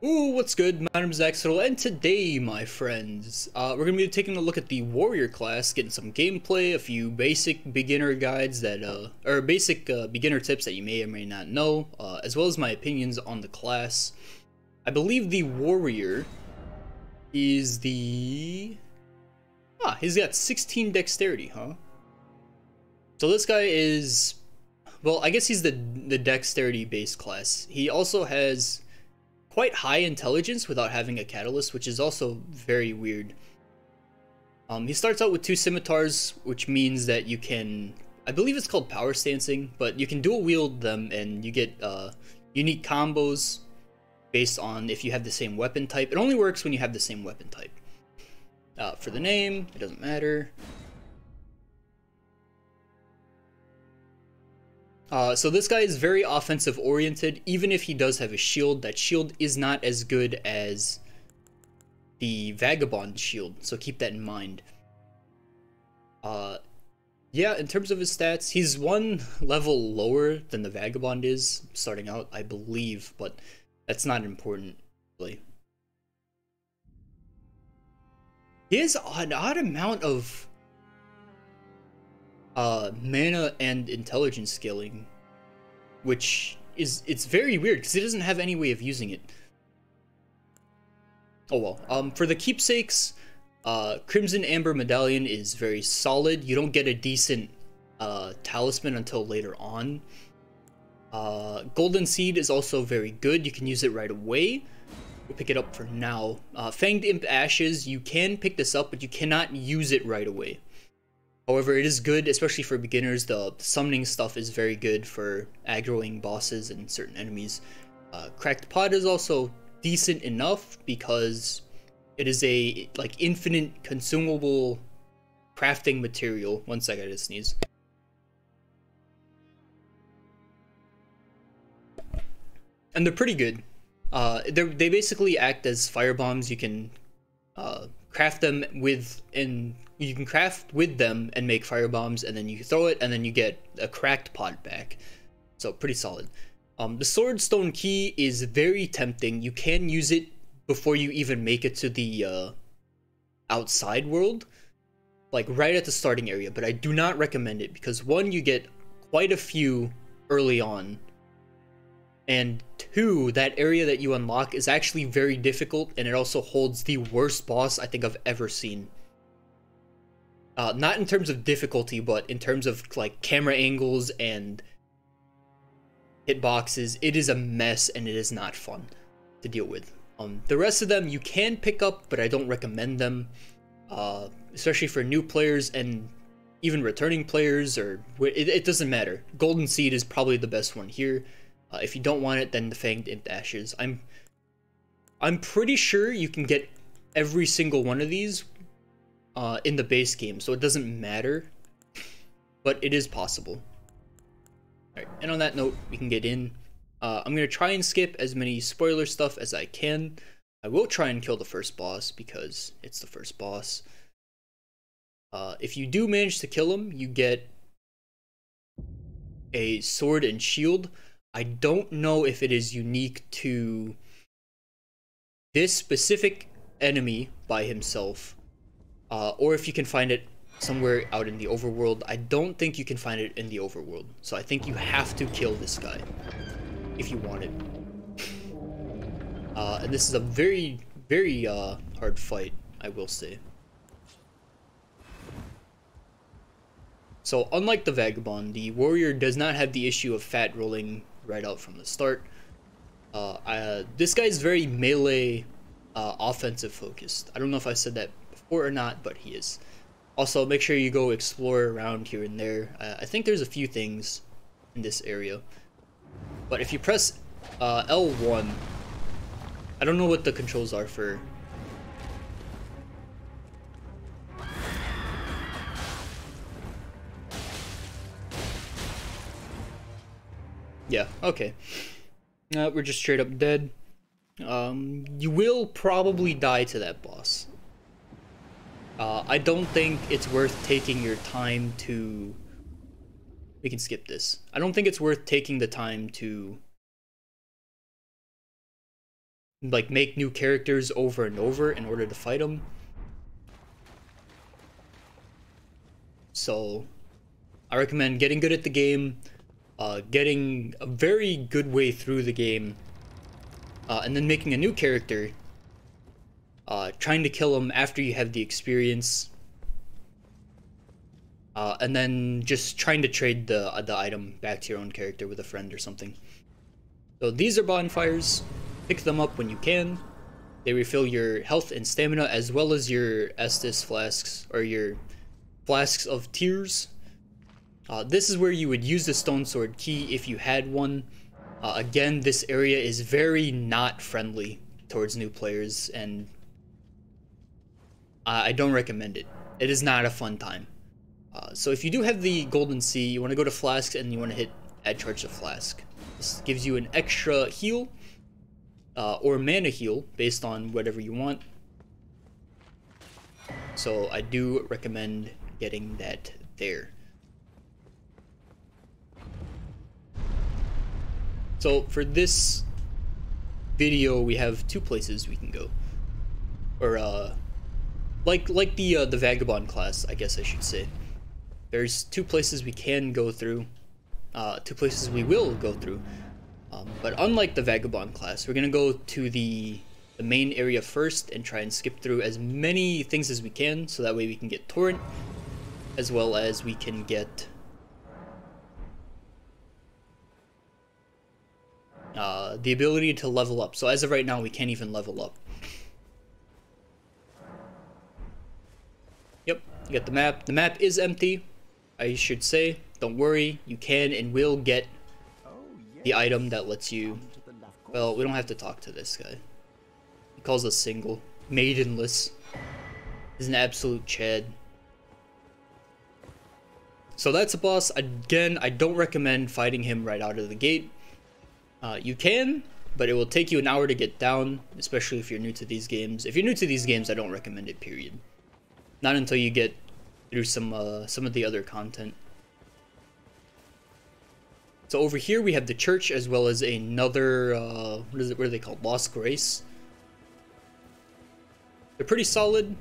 Ooh, what's good? My name is Axotol, and today, my friends, we're going to be taking a look at the warrior class, getting some gameplay, a few basic beginner guides that, or basic beginner tips that you may or may not know, as well as my opinions on the class. I believe the warrior is he's got 16 dexterity, huh? So this guy is, well, I guess he's the dexterity based class. He also has quite high intelligence without having a catalyst, which is also very weird. He starts out with 2 scimitars, which means that you can, I believe it's called power stancing, but you can dual wield them and you get unique combos based on if you have the same weapon type. It only works when you have the same weapon type. For the name, it doesn't matter. So this guy is very offensive oriented. Even if he does have a shield, that shield is not as good as the Vagabond shield, so keep that in mind. Yeah, in terms of his stats, he's 1 level lower than the Vagabond is starting out, I believe, but that's not important, really. He has an odd amount of mana and intelligence scaling, which it's very weird because he doesn't have any way of using it. Oh well. For the keepsakes, Crimson Amber Medallion is very solid. You don't get a decent talisman until later on. Golden Seed is also very good. You can use it right away. We'll pick it up for now. Fanged Imp Ashes, you can pick this up, but you cannot use it right away. However, it is good, especially for beginners. The summoning stuff is very good for aggroing bosses and certain enemies. Cracked Pot is also decent enough because it is a infinite consumable crafting material. One second, I just sneeze. And they're pretty good. They basically act as fire bombs. You can craft them with, and you can craft with them and make fire bombs, and then you throw it, and then you get a cracked pot back. So pretty solid. The Swordstone Key is very tempting. You can use it before you even make it to the outside world, like right at the starting area, but I do not recommend it because 1, you get quite a few early on, and 2, that area that you unlock is actually very difficult, and it also holds the worst boss I think I've ever seen. Not in terms of difficulty, but in terms of like camera angles and hitboxes. It is a mess and it is not fun to deal with. The rest of them you can pick up, but I don't recommend them, especially for new players and even returning players, or it doesn't matter. Golden Seed is probably the best one here. If you don't want it, then the Fanged Imp Ashes. I'm pretty sure you can get every single one of these in the base game, so it doesn't matter, but it is possible. Alright, and on that note, we can get in. I'm going to try and skip as many spoiler stuff as I can. I will try and kill the first boss because it's the first boss. If you do manage to kill him, you get a sword and shield. I don't know if it is unique to this specific enemy by himself, or if you can find it somewhere out in the overworld. I don't think you can find it in the overworld, so I think you have to kill this guy if you want it. And this is a very, very hard fight, I will say. So unlike the Vagabond, the warrior does not have the issue of fat rolling right out from the start. This guy is very melee offensive focused. I don't know if I said that before or not, but he is. Also, make sure you go explore around here and there. I think there's a few things in this area. But if you press L1, I don't know what the controls are for. Yeah, okay. We're just straight up dead. You will probably die to that boss. I don't think it's worth taking your time to... We can skip this. I don't think it's worth taking the time to like make new characters over and over in order to fight them. So I recommend getting good at the game, getting a very good way through the game, and then making a new character, trying to kill him after you have the experience, and then just trying to trade the item back to your own character with a friend or something. So these are bonfires. Pick them up when you can. They refill your health and stamina, as well as your Estus flasks, or your flasks of tears. This is where you would use the stone sword key if you had one. Again, this area is very not friendly towards new players, and I don't recommend it. It is not a fun time. So if you do have the golden sea, you want to go to flasks and you want to hit add charge to flask. This gives you an extra heal, or mana heal, based on whatever you want. So I do recommend getting that there. So for this video, we have two places we can go, or like the vagabond class, I guess I should say. There's two places we can go through, two places we will go through. But unlike the vagabond class, we're gonna go to the main area first and try and skip through as many things as we can, so that way we can get torrent, as well as we can get the ability to level up. So as of right now, we can't even level up. Yep, you got the map. The map is empty, I should say. Don't worry, you can and will get the item that lets you... Well, we don't have to talk to this guy. He calls us single. Maidenless. He's an absolute Chad. So that's a boss. Again, I don't recommend fighting him right out of the gate. You can, but it will take you an hour to get down, especially if you're new to these games. If you're new to these games, I don't recommend it, period. Not until you get through some of the other content. So over here we have the church, as well as another, what are they called? Lost Grace. They're pretty solid.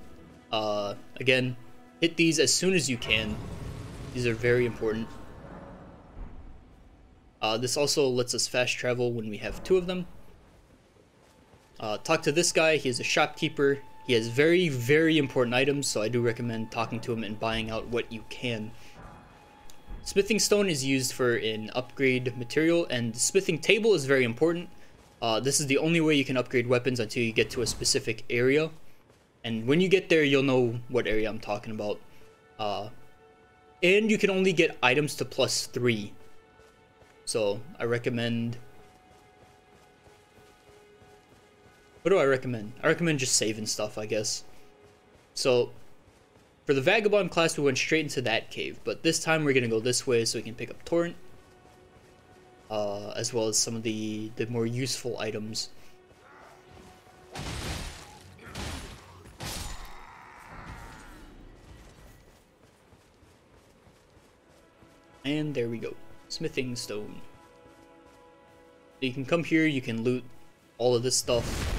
Again, hit these as soon as you can. These are very important. This also lets us fast travel when we have two of them. Talk to this guy. He is a shopkeeper. He has very, very important items, so I do recommend talking to him and buying out what you can. Smithing stone is used for an upgrade material, and the smithing table is very important. This is the only way you can upgrade weapons until you get to a specific area. And when you get there, you'll know what area I'm talking about. And you can only get items to +3. So I recommend... What do I recommend? I recommend just saving stuff, I guess. So for the vagabond class, we went straight into that cave, but this time we're gonna go this way so we can pick up torrent, as well as some of the more useful items. And there we go. Smithing stone. So you can come here, you can loot all of this stuff.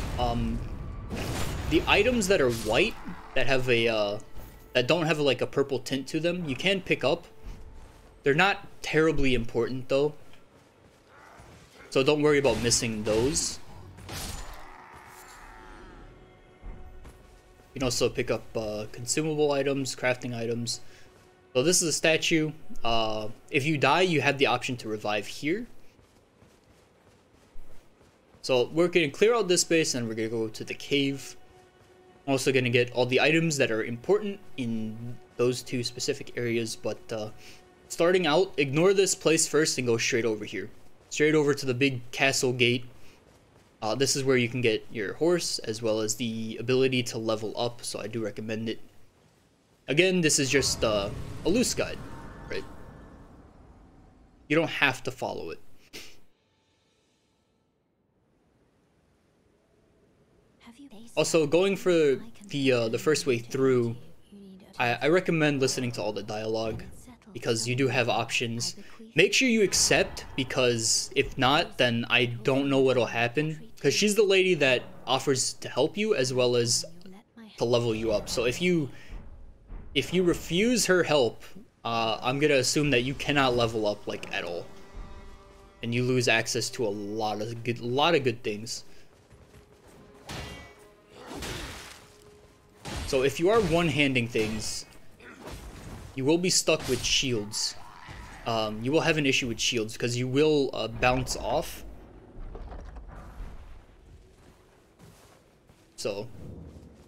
The items that are white, that have a that don't have like a purple tint to them, you can pick up. They're not terribly important though, so don't worry about missing those. You can also pick up consumable items, crafting items. So this is a statue. If you die, you have the option to revive here. So we're going to clear out this space and we're going to go to the cave. Also going to get all the items that are important in those two specific areas. But starting out, ignore this place first and go straight over here. Straight over to the big castle gate. This is where you can get your horse as well as the ability to level up. So I do recommend it. Again, this is just a loose guide, right? You don't have to follow it. Also, going for the first way through, I recommend listening to all the dialogue, because you do have options. Make sure you accept, because if not, then I don't know what'll happen. because she's the lady that offers to help you as well as to level you up. So if you refuse her help, I'm gonna assume that you cannot level up like at all, and you lose access to a lot of good things. So if you are one-handing things, you will be stuck with shields. You will have an issue with shields because you will bounce off. So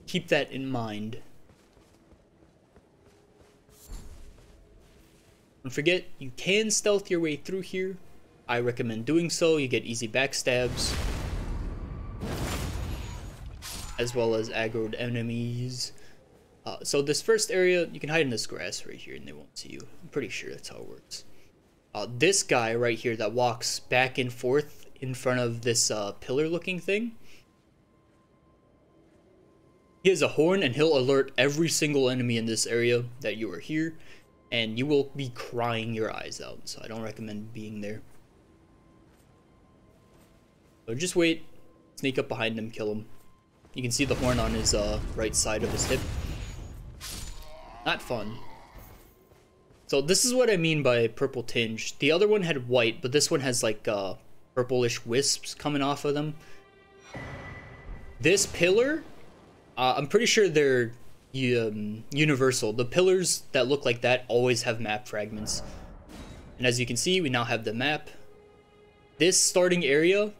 keep that in mind. Don't forget, you can stealth your way through here. I recommend doing so. You get easy backstabs, as well as aggroed enemies. So this first area, you can hide in this grass right here and they won't see you. I'm pretty sure that's how it works. This guy right here that walks back and forth in front of this pillar looking thing, he has a horn and he'll alert every single enemy in this area that you are here, and you will be crying your eyes out, so I don't recommend being there. So just wait, sneak up behind him, kill him. You can see the horn on his right side of his hip. Not fun. So this is what I mean by purple tinge. The other one had white, but this one has like purplish wisps coming off of them. This pillar, I'm pretty sure they're universal. The pillars that look like that always have map fragments. And as you can see, we now have the map. This starting area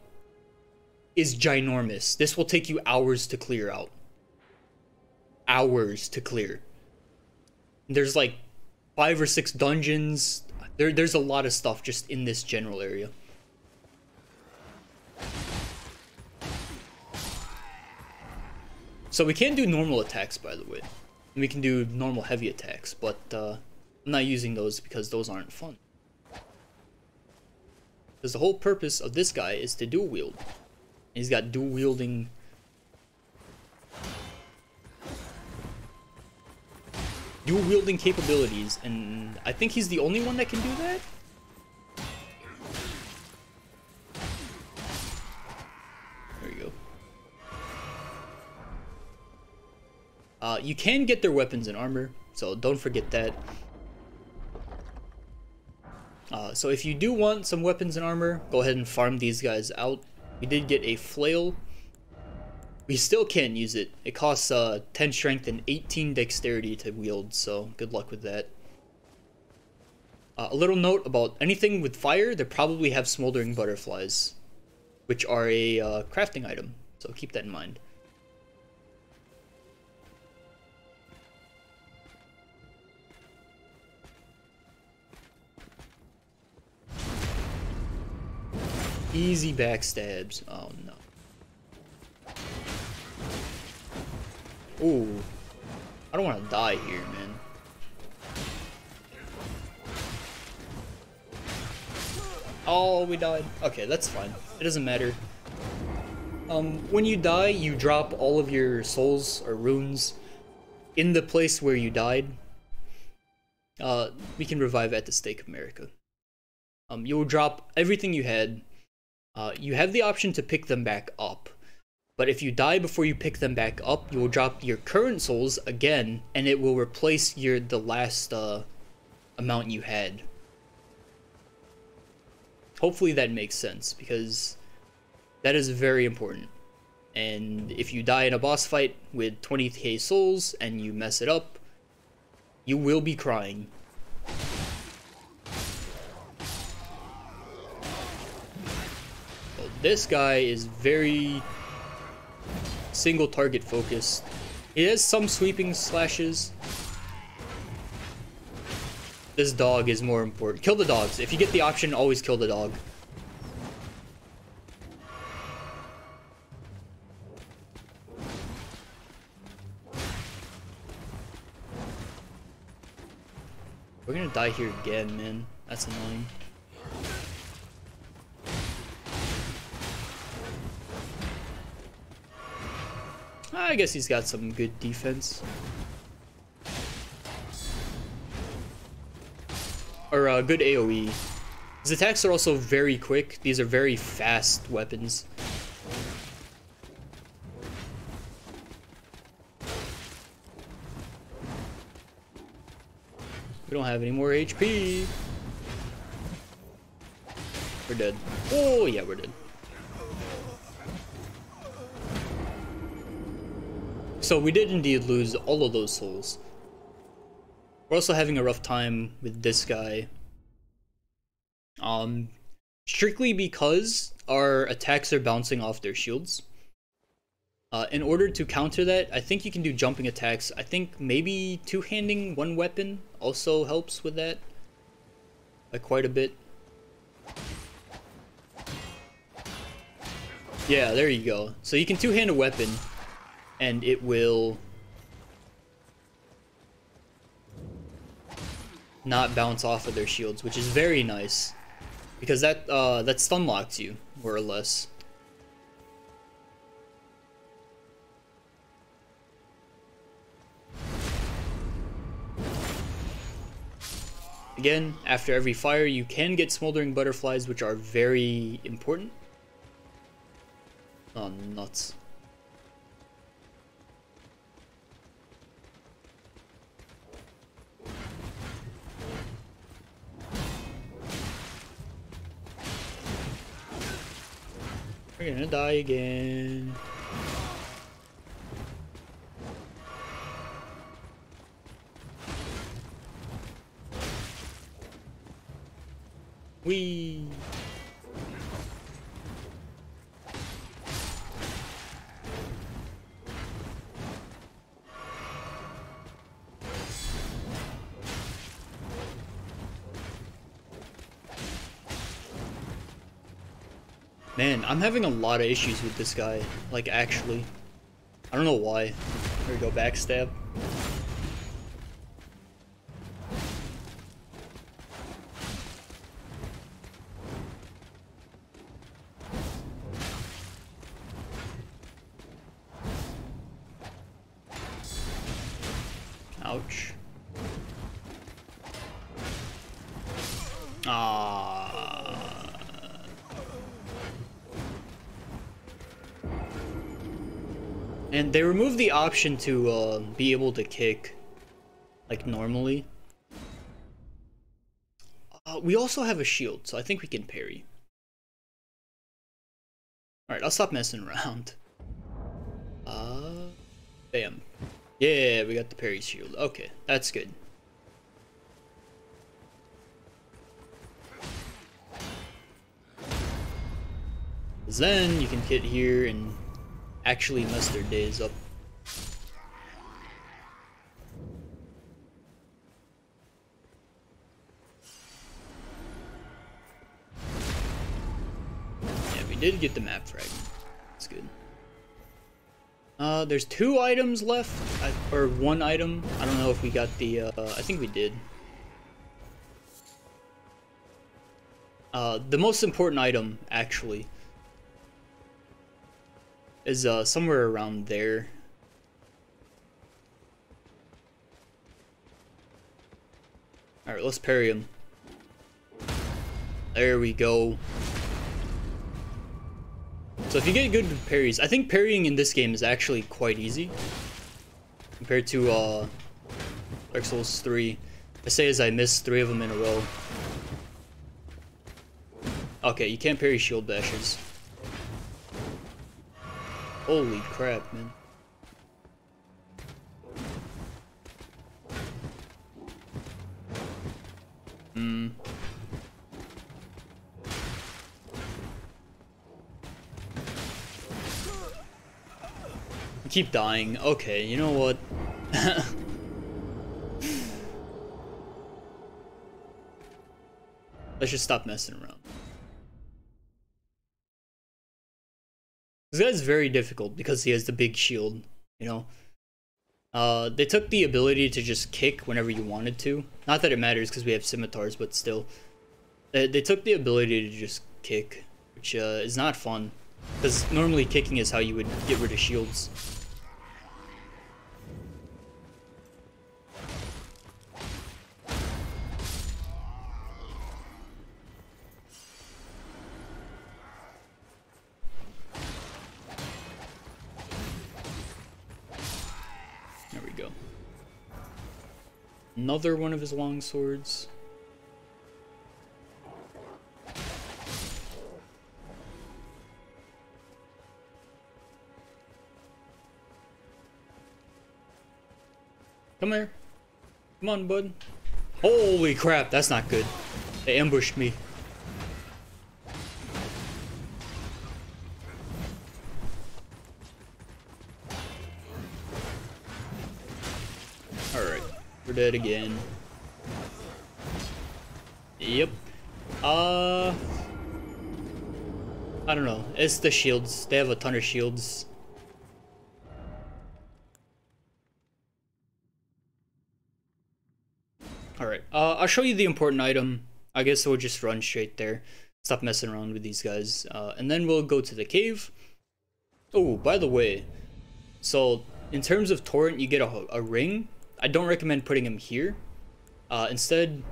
is ginormous. This will take you hours to clear out. Hours to clear. There's like 5 or 6 dungeons. There's a lot of stuff just in this general area. So we can do normal attacks, by the way. And we can do normal heavy attacks, but I'm not using those because those aren't fun. Because the whole purpose of this guy is to dual wield. And he's got dual wielding capabilities, and I think he's the only one that can do that. There you go. You can get their weapons and armor, so don't forget that. So if you do want some weapons and armor, go ahead and farm these guys out. We did get a flail. We still can't use it. It costs 10 strength and 18 dexterity to wield, so good luck with that. A little note about anything with fire, they probably have smoldering butterflies, which are a crafting item, so keep that in mind. Easy backstabs. Oh no. Ooh. I don't want to die here, man. Oh, we died. Okay, that's fine. It doesn't matter. When you die, you drop all of your souls or runes in the place where you died. We can revive at the Stake of America. You will drop everything you had. You have the option to pick them back up, but if you die before you pick them back up, you will drop your current souls again, and it will replace the last amount you had. Hopefully that makes sense, because that is very important. And if you die in a boss fight with 20k souls and you mess it up, you will be crying. This guy is very single target focused. He has some sweeping slashes. This dog is more important. Kill the dogs. If you get the option, always kill the dog. We're gonna die here again, man. That's annoying. I guess he's got some good defense. Or good AoE. His attacks are also very quick. These are very fast weapons. We don't have any more HP. We're dead. Oh, yeah, we're dead. So we did indeed lose all of those souls. We're also having a rough time with this guy. Strictly because our attacks are bouncing off their shields. In order to counter that, I think you can do jumping attacks. I think maybe two-handing one weapon also helps with that. By quite a bit. Yeah, there you go. So you can two-hand a weapon, and it will not bounce off of their shields, which is very nice. Because that stun locks you, more or less. Again, after every fire, you can get smoldering butterflies, which are very important. Oh, nuts. We're gonna die again. Whee! Man, I'm having a lot of issues with this guy. Like, actually. I don't know why. There we go, backstab. Ouch. And they removed the option to be able to kick like normally. We also have a shield, so I think we can parry. Alright, I'll stop messing around. Bam. Yeah, we got the parry shield. Okay, that's good. Then you can get here and actually mess their days up. Yeah, we did get the map fragment. That's good. There's 2 items left, or 1 item. I don't know if we got the, I think we did. The most important item, actually, is somewhere around there. Alright, let's parry him. There we go. So if you get good parries, I think parrying in this game is actually quite easy compared to Dark Souls 3. I say as I missed 3 of them in a row. Okay, you can't parry shield bashes. Holy crap, man. I keep dying. Okay, you know what? Let's just stop messing around. This guy's very difficult because he has the big shield, you know? They took the ability to just kick whenever you wanted to. Not that it matters because we have scimitars, but still. They took the ability to just kick, which is not fun. Because normally kicking is how you would get rid of shields. Another one of his long swords. Come here. Come on, bud. Holy crap, that's not good. They ambushed me. Alright, we're dead again. Yep. I don't know. It's the shields. They have a ton of shields. Alright, I'll show you the important item. I guess we'll just run straight there. Stop messing around with these guys. And then we'll go to the cave. Oh, by the way. So, in terms of torrent, you get a ring. I don't recommend putting him here. Instead...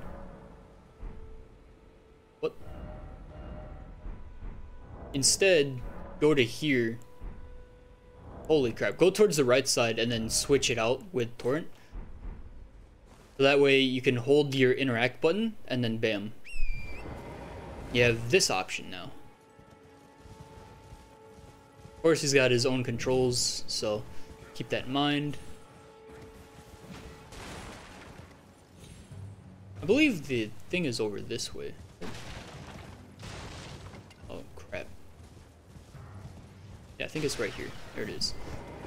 What? Instead, go to here. Holy crap. Go towards the right side and then switch it out with torrent. So that way you can hold your interact button and then bam. You have this option now. Of course he's got his own controls, so keep that in mind. I believe the thing is over this way. Oh crap. Yeah, I think it's right here. There it is.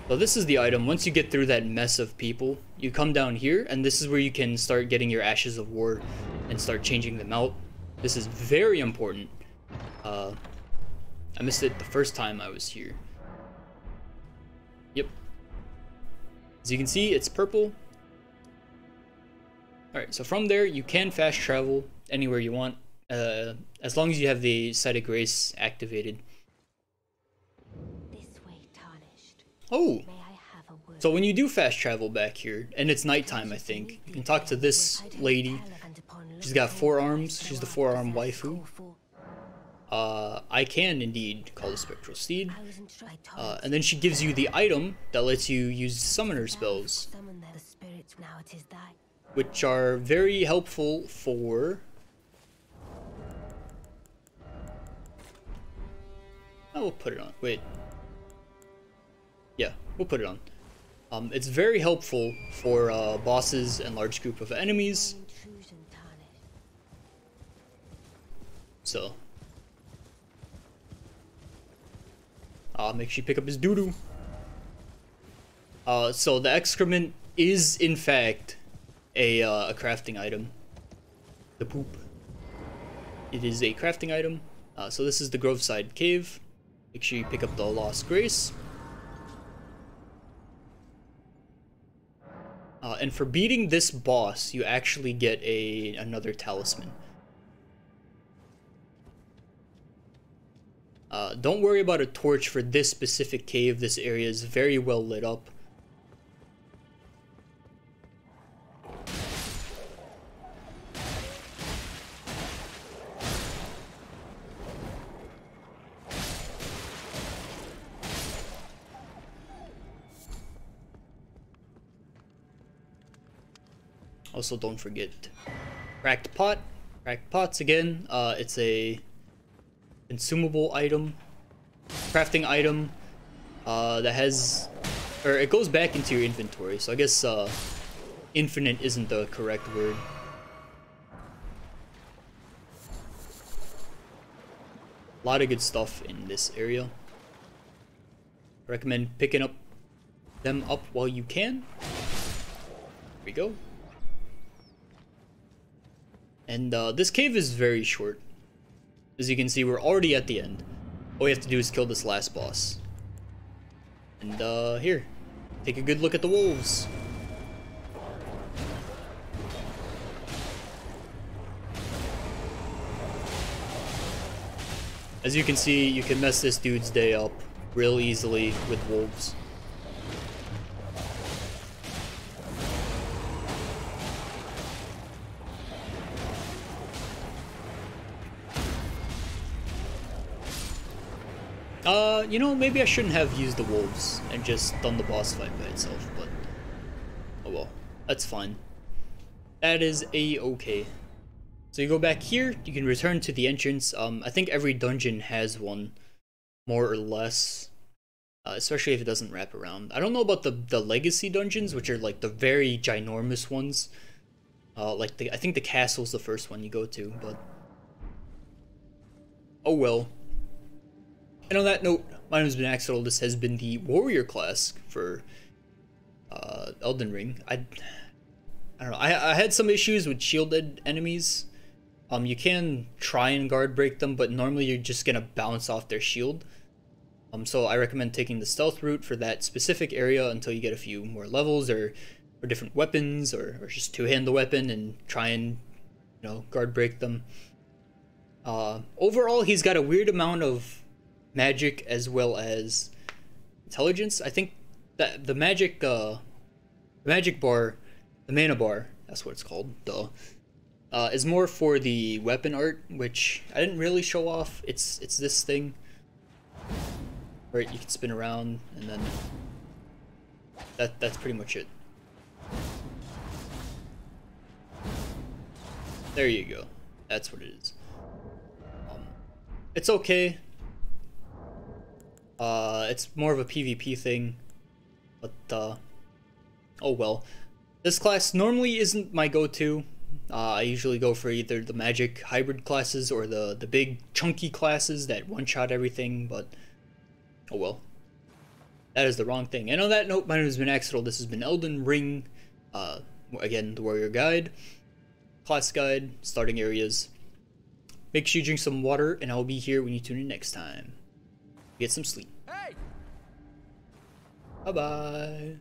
So this is the item. Once you get through that mess of people, you come down here, and this is where you can start getting your Ashes of War and start changing them out. This is very important. I missed it the first time I was here. Yep. As you can see, it's purple. Alright, so from there, you can fast travel anywhere you want, as long as you have the Site of Grace activated. Oh! So when you do fast travel back here, and it's nighttime I think, you can talk to this lady. She's got 4 arms, she's the 4-arm waifu. I can indeed call the Spectral Steed. And then she gives you the item that lets you use summoner spells, which are very helpful for... I will put it on. Wait. Yeah, we'll put it on. It's very helpful for bosses and large group of enemies. So. Make sure you pick up his doo-doo. So the excrement is in fact a crafting item. The poop. It is a crafting item. So this is the Groveside Cave. Make sure you pick up the Lost Grace. And for beating this boss, you actually get another talisman. Don't worry about a torch for this specific cave. This area is very well lit up. Also, don't forget cracked pot. Cracked pots again. It's a consumable item, crafting item that has, or it goes back into your inventory. So I guess infinite isn't the correct word. A lot of good stuff in this area. Recommend picking them up while you can. There we go. And this cave is very short. As you can see, we're already at the end. All we have to do is kill this last boss. And here, take a good look at the wolves. As you can see, you can mess this dude's day up real easily with wolves. You know, maybe I shouldn't have used the wolves and just done the boss fight by itself, but oh well, that's fine. That is a-okay. So you go back here, you can return to the entrance. I think every dungeon has one, more or less. Especially if it doesn't wrap around. I don't know about the legacy dungeons, which are like the very ginormous ones. Like I think the castle's the first one you go to, but oh well. And on that note, my name has been Axotol. This has been the warrior class for Elden Ring. I don't know. I had some issues with shielded enemies. You can try and guard break them, but normally you're just gonna bounce off their shield. So I recommend taking the stealth route for that specific area until you get a few more levels or different weapons or just two-hand the weapon and try and, you know, guard break them. Overall, he's got a weird amount of magic as well as intelligence. I think that the magic bar, the mana bar, that's what it's called, duh, is more for the weapon art, which I didn't really show off. It's this thing. Right, you can spin around, and then that's pretty much it. There you go. That's what it is. It's okay. It's more of a PvP thing, but oh well. This class normally isn't my go-to. I usually go for either the magic hybrid classes or the big chunky classes that one-shot everything, but oh well. That is the wrong thing. And on that note, my name has been Axotol. This has been Elden Ring. Again, the Warrior Guide, Class Guide, Starting Areas. Make sure you drink some water, and I'll be here when you tune in next time. Get some sleep. Hey! Bye-bye.